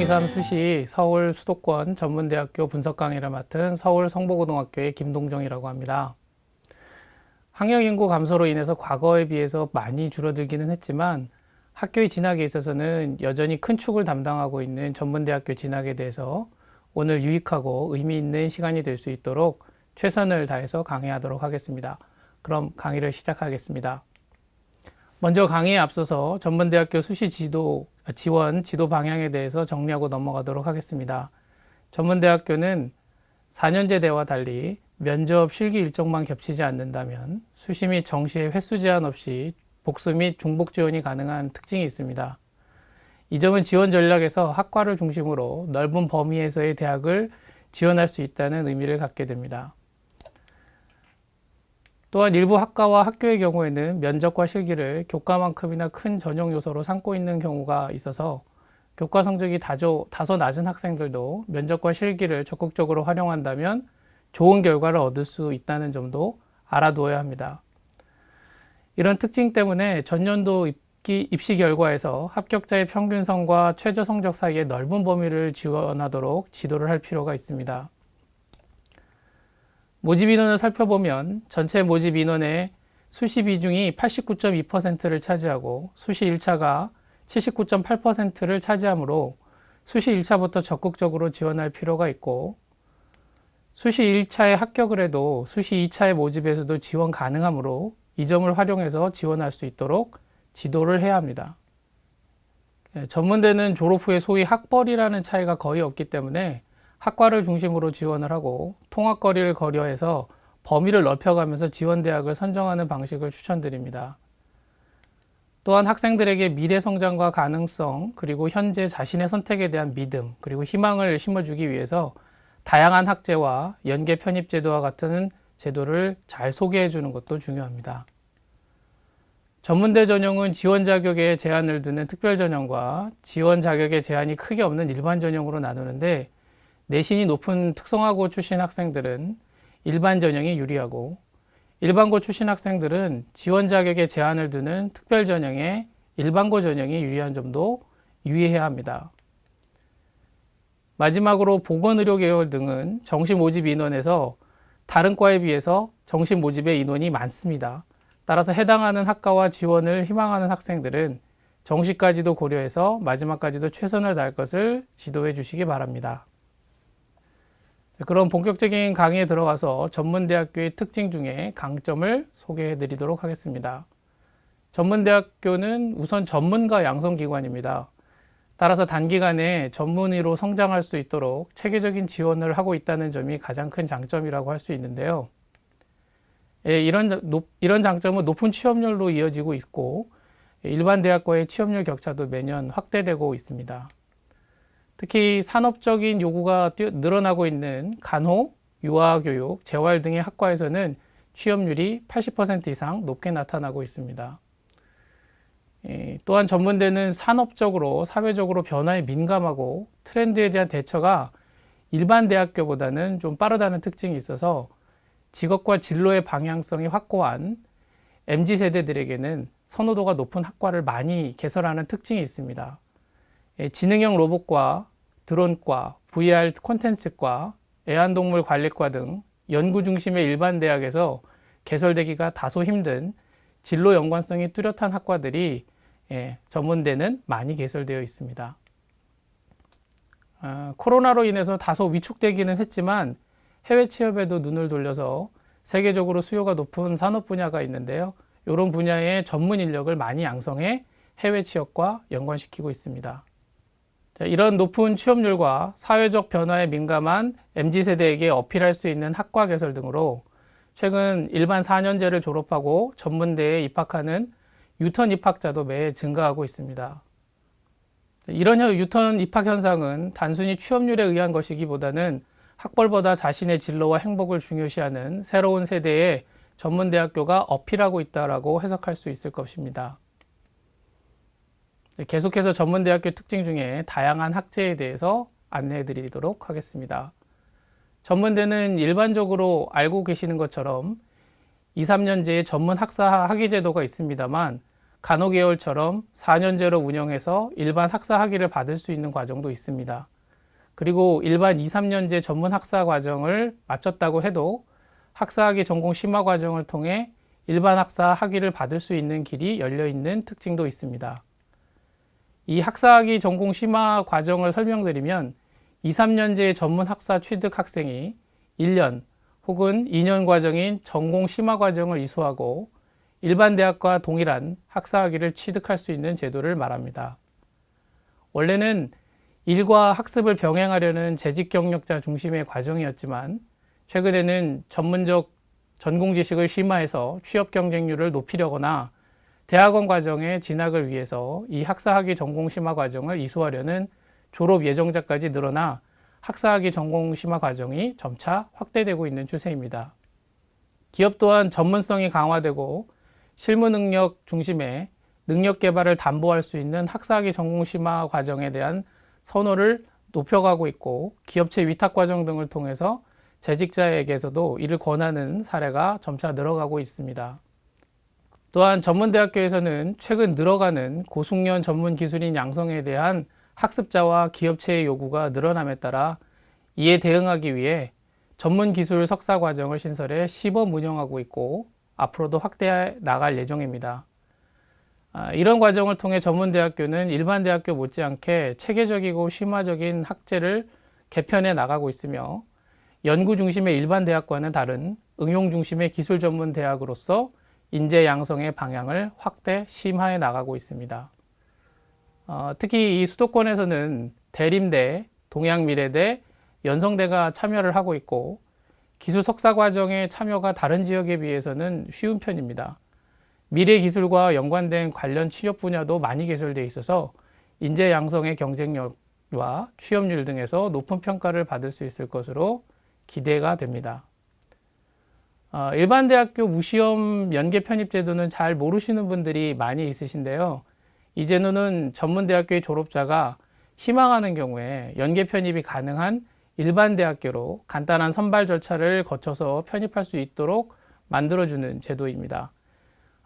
고2-3 수시 서울 수도권 전문대학교 분석 강의를 맡은 서울 성보고등학교의 김동정이라고 합니다. 학령 인구 감소로 인해서 과거에 비해서 많이 줄어들기는 했지만 학교의 진학에 있어서는 여전히 큰 축을 담당하고 있는 전문대학교 진학에 대해서 오늘 유익하고 의미 있는 시간이 될 수 있도록 최선을 다해서 강의하도록 하겠습니다. 그럼 강의를 시작하겠습니다. 먼저 강의에 앞서서 전문대학교 수시 지원 지도 방향에 대해서 정리하고 넘어가도록 하겠습니다. 전문대학교는 4년제대와 달리 면접 실기 일정만 겹치지 않는다면 수시 및 정시의 횟수 제한 없이 복수 및 중복 지원이 가능한 특징이 있습니다. 이 점은 지원 전략에서 학과를 중심으로 넓은 범위에서의 대학을 지원할 수 있다는 의미를 갖게 됩니다. 또한 일부 학과와 학교의 경우에는 면접과 실기를 교과만큼이나 큰 전형 요소로 삼고 있는 경우가 있어서 교과 성적이 다소 낮은 학생들도 면접과 실기를 적극적으로 활용한다면 좋은 결과를 얻을 수 있다는 점도 알아두어야 합니다. 이런 특징 때문에 전년도 입시 결과에서 합격자의 평균선과 최저 성적 사이의 넓은 범위를 지원하도록 지도를 할 필요가 있습니다. 모집 인원을 살펴보면 전체 모집 인원의 수시 비중이 89.2%를 차지하고 수시 1차가 79.8%를 차지하므로 수시 1차부터 적극적으로 지원할 필요가 있고 수시 1차에 합격을 해도 수시 2차의 모집에서도 지원 가능하므로 이 점을 활용해서 지원할 수 있도록 지도를 해야 합니다. 전문대는 졸업 후에 소위 학벌이라는 차이가 거의 없기 때문에 학과를 중심으로 지원을 하고 통학거리를 고려해서 범위를 넓혀가면서 지원대학을 선정하는 방식을 추천드립니다. 또한 학생들에게 미래 성장과 가능성, 그리고 현재 자신의 선택에 대한 믿음, 그리고 희망을 심어주기 위해서 다양한 학제와 연계 편입 제도와 같은 제도를 잘 소개해 주는 것도 중요합니다. 전문대 전형은 지원 자격에 제한을 두는 특별 전형과 지원 자격에 제한이 크게 없는 일반 전형으로 나누는데 내신이 높은 특성화고 출신 학생들은 일반 전형이 유리하고 일반고 출신 학생들은 지원 자격에 제한을 두는 특별 전형에 일반고 전형이 유리한 점도 유의해야 합니다. 마지막으로 보건의료 계열 등은 정시 모집 인원에서 다른 과에 비해서 정시 모집의 인원이 많습니다. 따라서 해당하는 학과와 지원을 희망하는 학생들은 정시까지도 고려해서 마지막까지도 최선을 다할 것을 지도해 주시기 바랍니다. 그럼 본격적인 강의에 들어가서 전문대학교의 특징 중에 강점을 소개해 드리도록 하겠습니다. 전문대학교는 우선 전문가 양성기관입니다. 따라서 단기간에 전문의로 성장할 수 있도록 체계적인 지원을 하고 있다는 점이 가장 큰 장점이라고 할 수 있는데요. 이런 장점은 높은 취업률로 이어지고 있고 일반 대학과의 취업률 격차도 매년 확대되고 있습니다. 특히 산업적인 요구가 늘어나고 있는 간호, 유아교육, 재활 등의 학과에서는 취업률이 80% 이상 높게 나타나고 있습니다. 또한 전문대는 산업적으로, 사회적으로 변화에 민감하고 트렌드에 대한 대처가 일반 대학교보다는 좀 빠르다는 특징이 있어서 직업과 진로의 방향성이 확고한 MZ세대들에게는 선호도가 높은 학과를 많이 개설하는 특징이 있습니다. 지능형 로봇과 드론과, VR 콘텐츠과, 애완동물 관리과 등 연구 중심의 일반 대학에서 개설되기가 다소 힘든 진로 연관성이 뚜렷한 학과들이 전문대는 많이 개설되어 있습니다. 코로나로 인해서 다소 위축되기는 했지만 해외 취업에도 눈을 돌려서 세계적으로 수요가 높은 산업 분야가 있는데요. 이런 분야의 전문 인력을 많이 양성해 해외 취업과 연관시키고 있습니다. 이런 높은 취업률과 사회적 변화에 민감한 MZ세대에게 어필할 수 있는 학과 개설 등으로 최근 일반 4년제를 졸업하고 전문대에 입학하는 유턴 입학자도 매해 증가하고 있습니다. 이런 유턴 입학 현상은 단순히 취업률에 의한 것이기보다는 학벌보다 자신의 진로와 행복을 중요시하는 새로운 세대의 전문대학교가 어필하고 있다고 해석할 수 있을 것입니다. 계속해서 전문대학교 특징 중에 다양한 학제에 대해서 안내해 드리도록 하겠습니다. 전문대는 일반적으로 알고 계시는 것처럼 2, 3년제의 전문 학사 학위 제도가 있습니다만 간호계열처럼 4년제로 운영해서 일반 학사 학위를 받을 수 있는 과정도 있습니다. 그리고 일반 2, 3년제 전문 학사 과정을 마쳤다고 해도 학사학위 전공 심화 과정을 통해 일반 학사 학위를 받을 수 있는 길이 열려 있는 특징도 있습니다. 이 학사학위 전공 심화 과정을 설명드리면 2, 3년제 전문 학사 취득 학생이 1년 혹은 2년 과정인 전공 심화 과정을 이수하고 일반 대학과 동일한 학사학위를 취득할 수 있는 제도를 말합니다. 원래는 일과 학습을 병행하려는 재직 경력자 중심의 과정이었지만 최근에는 전문적 전공 지식을 심화해서 취업 경쟁률을 높이려거나 대학원 과정의 진학을 위해서 이 학사학위 전공 심화 과정을 이수하려는 졸업 예정자까지 늘어나 학사학위 전공 심화 과정이 점차 확대되고 있는 추세입니다. 기업 또한 전문성이 강화되고 실무 능력 중심의 능력 개발을 담보할 수 있는 학사학위 전공 심화 과정에 대한 선호를 높여가고 있고 기업체 위탁 과정 등을 통해서 재직자에게서도 이를 권하는 사례가 점차 늘어가고 있습니다. 또한 전문대학교에서는 최근 늘어가는 고숙련 전문 기술인 양성에 대한 학습자와 기업체의 요구가 늘어남에 따라 이에 대응하기 위해 전문기술 석사 과정을 신설해 시범 운영하고 있고 앞으로도 확대해 나갈 예정입니다. 이런 과정을 통해 전문대학교는 일반 대학교 못지않게 체계적이고 심화적인 학제를 개편해 나가고 있으며 연구 중심의 일반 대학과는 다른 응용 중심의 기술 전문 대학으로서 인재 양성의 방향을 확대 심화해 나가고 있습니다. 특히 이 수도권에서는 대림대, 동양미래대, 연성대가 참여를 하고 있고 기술 석사 과정의 참여가 다른 지역에 비해서는 쉬운 편입니다. 미래기술과 연관된 관련 취업 분야도 많이 개설되어 있어서 인재 양성의 경쟁력과 취업률 등에서 높은 평가를 받을 수 있을 것으로 기대가 됩니다. 일반 대학교 무시험 연계 편입 제도는 잘 모르시는 분들이 많이 있으신데요. 이 제도는 전문대학교의 졸업자가 희망하는 경우에 연계 편입이 가능한 일반 대학교로 간단한 선발 절차를 거쳐서 편입할 수 있도록 만들어주는 제도입니다.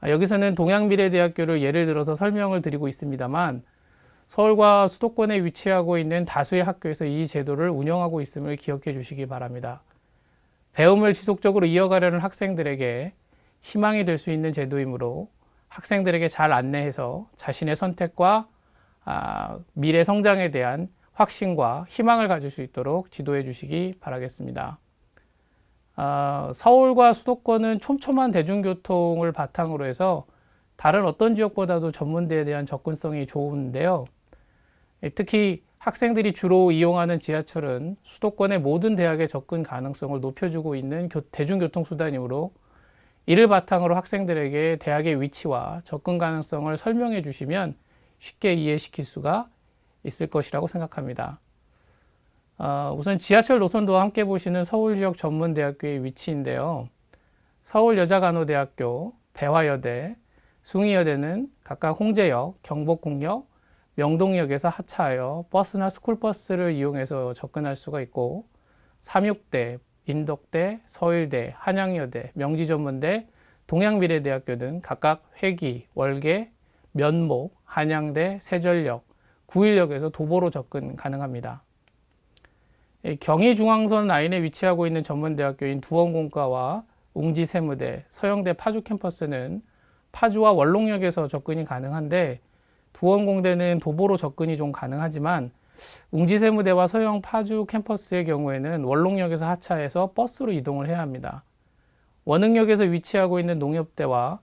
여기서는 동양미래대학교를 예를 들어서 설명을 드리고 있습니다만 서울과 수도권에 위치하고 있는 다수의 학교에서 이 제도를 운영하고 있음을 기억해 주시기 바랍니다. 배움을 지속적으로 이어가려는 학생들에게 희망이 될 수 있는 제도이므로 학생들에게 잘 안내해서 자신의 선택과 미래 성장에 대한 확신과 희망을 가질 수 있도록 지도해 주시기 바라겠습니다. 서울과 수도권은 촘촘한 대중교통을 바탕으로 해서 다른 어떤 지역보다도 전문대에 대한 접근성이 좋은데요. 특히 학생들이 주로 이용하는 지하철은 수도권의 모든 대학의 접근 가능성을 높여주고 있는 대중교통 수단이므로 이를 바탕으로 학생들에게 대학의 위치와 접근 가능성을 설명해 주시면 쉽게 이해시킬 수가 있을 것이라고 생각합니다. 우선 지하철 노선도 함께 보시는 서울 지역 전문대학교의 위치인데요. 서울여자간호대학교, 배화여대, 숭의여대는 각각 홍제역, 경복궁역, 명동역에서 하차하여 버스나 스쿨버스를 이용해서 접근할 수가 있고 삼육대, 인덕대, 서울대, 한양여대, 명지전문대, 동양미래대학교는 각각 회기, 월계, 면목, 한양대, 세전역, 구일역에서 도보로 접근 가능합니다. 경의중앙선 라인에 위치하고 있는 전문대학교인 두원공과와 웅지세무대, 서영대 파주 캠퍼스는 파주와 원롱역에서 접근이 가능한데 두원공대는 도보로 접근이 좀 가능하지만 웅지세무대와 서영 파주 캠퍼스의 경우에는 원롱역에서 하차해서 버스로 이동을 해야 합니다. 원흥역에서 위치하고 있는 농협대와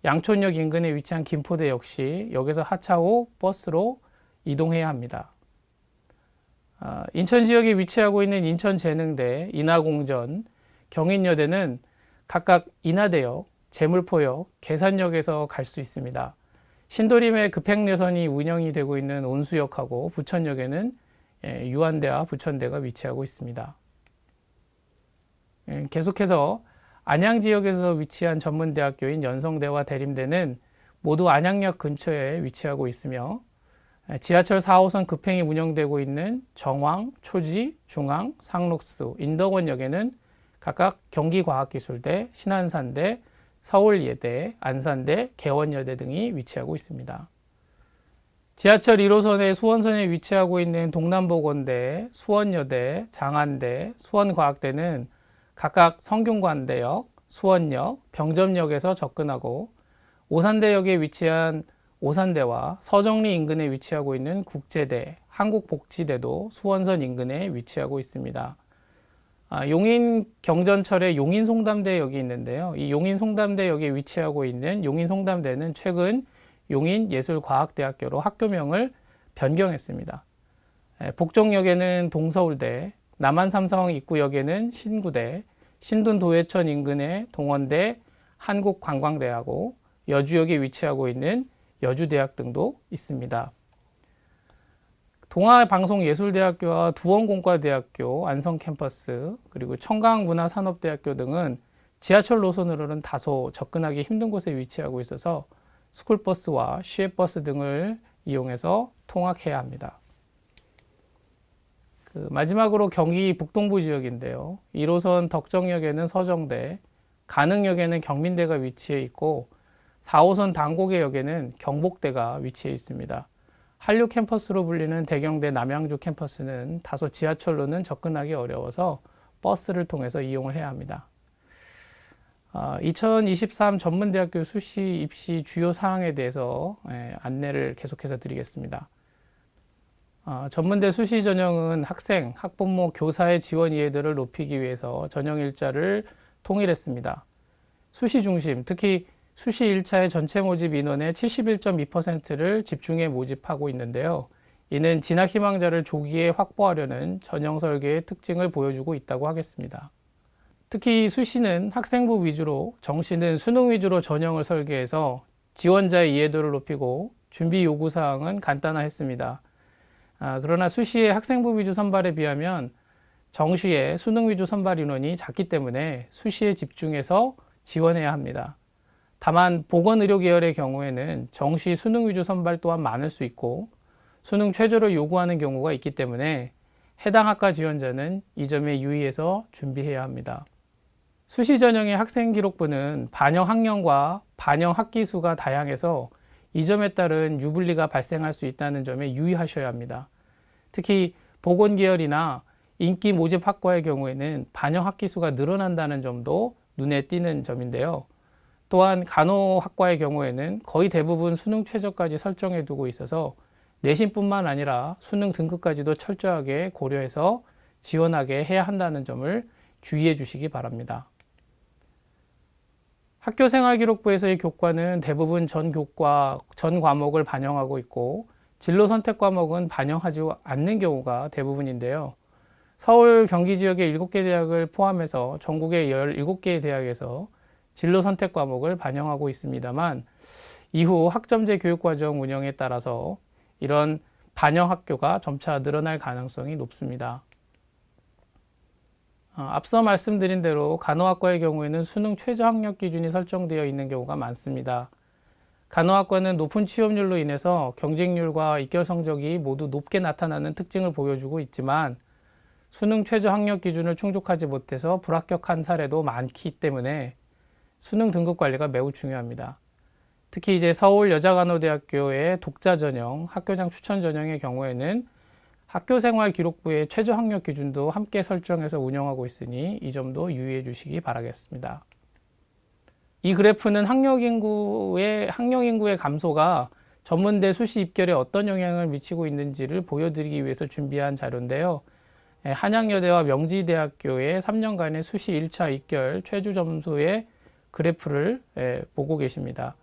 양촌역 인근에 위치한 김포대 역시 역에서 하차 후 버스로 이동해야 합니다. 인천 지역에 위치하고 있는 인천재능대, 인하공전, 경인여대는 각각 인하대역, 제물포역, 계산역에서 갈 수 있습니다. 신도림의 급행노선이 운영이 되고 있는 온수역하고 부천역에는 유한대와 부천대가 위치하고 있습니다. 계속해서 안양 지역에서 위치한 전문대학교인 연성대와 대림대는 모두 안양역 근처에 위치하고 있으며 지하철 4호선 급행이 운영되고 있는 정왕, 초지, 중앙, 상록수, 인덕원역에는 각각 경기과학기술대, 신안산대, 서울예대, 안산대, 개원여대 등이 위치하고 있습니다. 지하철 1호선의 수원선에 위치하고 있는 동남보건대, 수원여대, 장안대, 수원과학대는 각각 성균관대역, 수원역, 병점역에서 접근하고 오산대역에 위치한 오산대와 서정리 인근에 위치하고 있는 국제대, 한국복지대도 수원선 인근에 위치하고 있습니다. 용인 경전철에 용인송담대역이 있는데요. 이 용인송담대역에 위치하고 있는 용인송담대는 최근 용인예술과학대학교로 학교명을 변경했습니다. 복정역에는 동서울대, 남한삼성 입구역에는 신구대, 신둔도예천 인근의 동원대, 한국관광대하고 여주역에 위치하고 있는 여주대학 등도 있습니다. 동아방송예술대학교와 두원공과대학교, 안성캠퍼스, 그리고 청강문화산업대학교 등은 지하철 노선으로는 다소 접근하기 힘든 곳에 위치하고 있어서 스쿨버스와 시외버스 등을 이용해서 통학해야 합니다. 마지막으로 경기 북동부 지역인데요. 1호선 덕정역에는 서정대, 간흥역에는 경민대가 위치해 있고 4호선 당고개역에는 경복대가 위치해 있습니다. 한류 캠퍼스로 불리는 대경대 남양주 캠퍼스는 다소 지하철로는 접근하기 어려워서 버스를 통해서 이용을 해야 합니다. 2023 전문대학교 수시 입시 주요 사항에 대해서 안내를 계속해서 드리겠습니다. 전문대 수시 전형은 학생, 학부모, 교사의 지원 이해도를 높이기 위해서 전형 일자를 통일했습니다. 수시 중심, 특히 수시 1차의 전체 모집 인원의 71.2%를 집중해 모집하고 있는데요. 이는 진학 희망자를 조기에 확보하려는 전형 설계의 특징을 보여주고 있다고 하겠습니다. 특히 수시는 학생부 위주로, 정시는 수능 위주로 전형을 설계해서 지원자의 이해도를 높이고 준비 요구사항은 간단화했습니다. 그러나 수시의 학생부 위주 선발에 비하면 정시의 수능 위주 선발 인원이 작기 때문에 수시에 집중해서 지원해야 합니다. 다만 보건의료 계열의 경우에는 정시 수능 위주 선발 또한 많을 수 있고 수능 최저를 요구하는 경우가 있기 때문에 해당 학과 지원자는 이 점에 유의해서 준비해야 합니다. 수시 전형의 학생 기록부는 반영 학년과 반영 학기 수가 다양해서 이 점에 따른 유불리가 발생할 수 있다는 점에 유의하셔야 합니다. 특히 보건계열이나 인기 모집 학과의 경우에는 반영 학기 수가 늘어난다는 점도 눈에 띄는 점인데요. 또한 간호학과의 경우에는 거의 대부분 수능 최저까지 설정해 두고 있어서 내신뿐만 아니라 수능 등급까지도 철저하게 고려해서 지원하게 해야 한다는 점을 주의해 주시기 바랍니다. 학교생활기록부에서의 교과는 대부분 전 과목을 반영하고 있고 진로 선택 과목은 반영하지 않는 경우가 대부분인데요. 서울 경기 지역의 7개 대학을 포함해서 전국의 17개의 대학에서 진로 선택 과목을 반영하고 있습니다만 이후 학점제 교육과정 운영에 따라서 이런 반영 학교가 점차 늘어날 가능성이 높습니다. 앞서 말씀드린 대로 간호학과의 경우에는 수능 최저 학력 기준이 설정되어 있는 경우가 많습니다. 간호학과는 높은 취업률로 인해서 경쟁률과 입결 성적이 모두 높게 나타나는 특징을 보여주고 있지만 수능 최저 학력 기준을 충족하지 못해서 불합격한 사례도 많기 때문에 수능 등급 관리가 매우 중요합니다. 특히 이제 서울여자간호대학교의 독자 전형, 학교장 추천 전형의 경우에는 학교생활 기록부의 최저 학력 기준도 함께 설정해서 운영하고 있으니 이 점도 유의해 주시기 바라겠습니다. 이 그래프는 학령 인구의 감소가 전문대 수시 입결에 어떤 영향을 미치고 있는지를 보여드리기 위해서 준비한 자료인데요. 한양여대와 명지대학교의 3년간의 수시 1차 입결 최저 점수의 그래프를 보고 계십니다.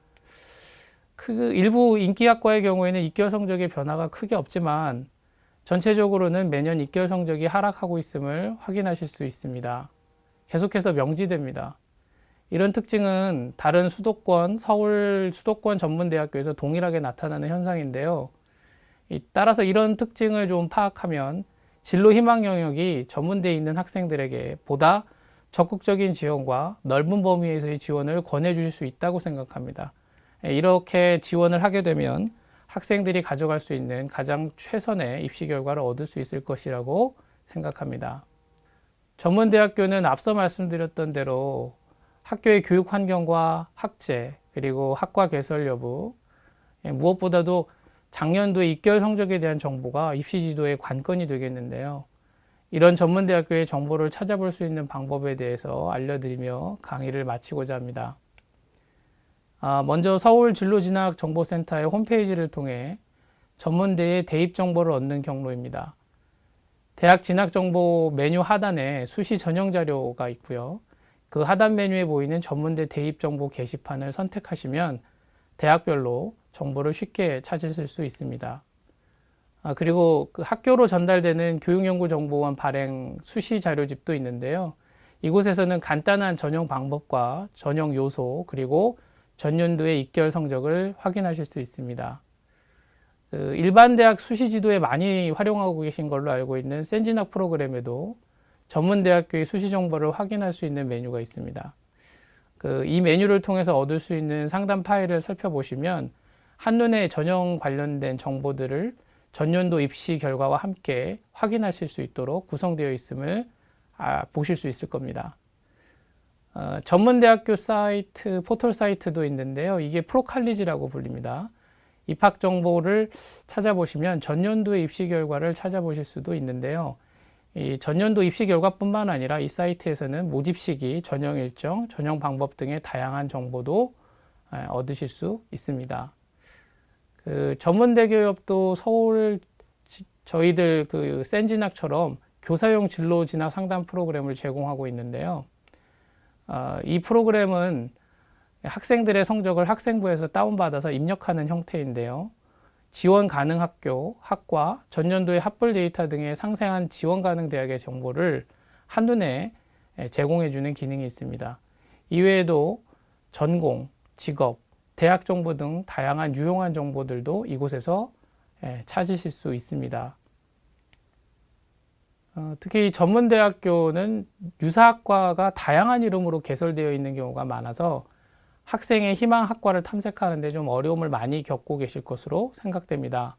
일부 인기학과의 경우에는 입결 성적의 변화가 크게 없지만 전체적으로는 매년 입결 성적이 하락하고 있음을 확인하실 수 있습니다. 계속해서 명지대입니다. 이런 특징은 다른 수도권, 서울 수도권 전문대학교에서 동일하게 나타나는 현상인데요. 따라서 이런 특징을 좀 파악하면 진로 희망 영역이 전문대에 있는 학생들에게 보다 적극적인 지원과 넓은 범위에서의 지원을 권해 주실 수 있다고 생각합니다. 이렇게 지원을 하게 되면 학생들이 가져갈 수 있는 가장 최선의 입시 결과를 얻을 수 있을 것이라고 생각합니다. 전문대학교는 앞서 말씀드렸던 대로 학교의 교육 환경과 학제, 그리고 학과 개설 여부, 무엇보다도 작년도의 입결 성적에 대한 정보가 입시 지도의 관건이 되겠는데요. 이런 전문대학교의 정보를 찾아볼 수 있는 방법에 대해서 알려드리며 강의를 마치고자 합니다. 먼저 서울진로진학정보센터의 홈페이지를 통해 전문대의 대입 정보를 얻는 경로입니다. 대학 진학정보 메뉴 하단에 수시 전형 자료가 있고요. 그 하단 메뉴에 보이는 전문대 대입 정보 게시판을 선택하시면 대학별로 정보를 쉽게 찾으실 수 있습니다. 그리고 그 학교로 전달되는 교육연구정보원 발행 수시 자료집도 있는데요. 이곳에서는 간단한 전형 방법과 전형 요소, 그리고 전년도의 입결 성적을 확인하실 수 있습니다. 일반 대학 수시 지도에 많이 활용하고 계신 걸로 알고 있는 센진학 프로그램에도 전문대학교의 수시 정보를 확인할 수 있는 메뉴가 있습니다. 이 메뉴를 통해서 얻을 수 있는 상담 파일을 살펴보시면 한눈에 전형 관련된 정보들을 전년도 입시 결과와 함께 확인하실 수 있도록 구성되어 있음을 보실 수 있을 겁니다. 전문대학교 사이트, 포털 사이트도 있는데요. 이게 프로칼리지라고 불립니다. 입학 정보를 찾아보시면 전년도의 입시 결과를 찾아보실 수도 있는데요. 이 전년도 입시 결과뿐만 아니라 이 사이트에서는 모집 시기, 전형 일정, 전형 방법 등의 다양한 정보도 얻으실 수 있습니다. 전문대교협도 서울 저희들 센진학처럼 교사용 진로 진학 상담 프로그램을 제공하고 있는데요. 이 프로그램은 학생들의 성적을 학생부에서 다운받아서 입력하는 형태인데요. 지원 가능 학교, 학과, 전년도의 합불 데이터 등의 상세한 지원 가능 대학의 정보를 한눈에 제공해주는 기능이 있습니다. 이외에도 전공, 직업, 대학 정보 등 다양한 유용한 정보들도 이곳에서 찾으실 수 있습니다. 특히 전문대학교는 유사학과가 다양한 이름으로 개설되어 있는 경우가 많아서 학생의 희망 학과를 탐색하는 데 좀 어려움을 많이 겪고 계실 것으로 생각됩니다.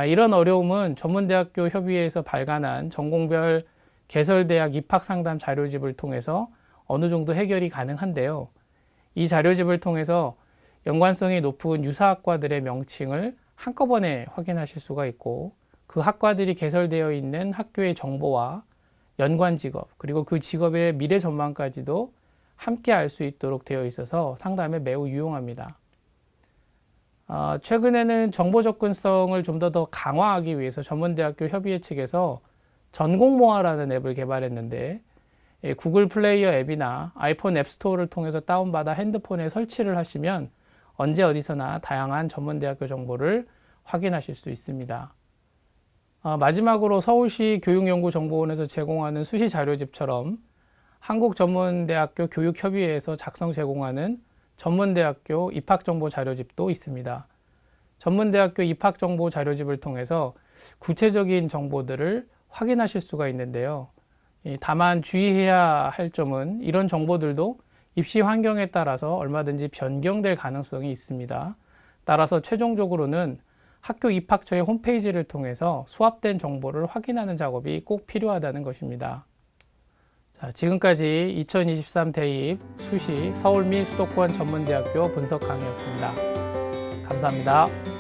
이런 어려움은 전문대학교 협의회에서 발간한 전공별 개설대학 입학상담 자료집을 통해서 어느 정도 해결이 가능한데요. 이 자료집을 통해서 연관성이 높은 유사학과들의 명칭을 한꺼번에 확인하실 수가 있고 그 학과들이 개설되어 있는 학교의 정보와 연관 직업, 그리고 그 직업의 미래 전망까지도 함께 알 수 있도록 되어 있어서 상담에 매우 유용합니다. 최근에는 정보 접근성을 좀 더 강화하기 위해서 전문대학교 협의회 측에서 전공모아라는 앱을 개발했는데 구글 플레이어 앱이나 아이폰 앱스토어를 통해서 다운받아 핸드폰에 설치를 하시면 언제 어디서나 다양한 전문대학교 정보를 확인하실 수 있습니다. 마지막으로 서울시 교육연구정보원에서 제공하는 수시 자료집처럼 한국전문대학교 교육협의회에서 작성 제공하는 전문대학교 입학정보 자료집도 있습니다. 전문대학교 입학정보 자료집을 통해서 구체적인 정보들을 확인하실 수가 있는데요. 다만 주의해야 할 점은 이런 정보들도 입시 환경에 따라서 얼마든지 변경될 가능성이 있습니다. 따라서 최종적으로는 학교 입학처의 홈페이지를 통해서 수합된 정보를 확인하는 작업이 꼭 필요하다는 것입니다. 자, 지금까지 2023 대입 수시 서울 및 수도권 전문대학교 분석 강의였습니다. 감사합니다.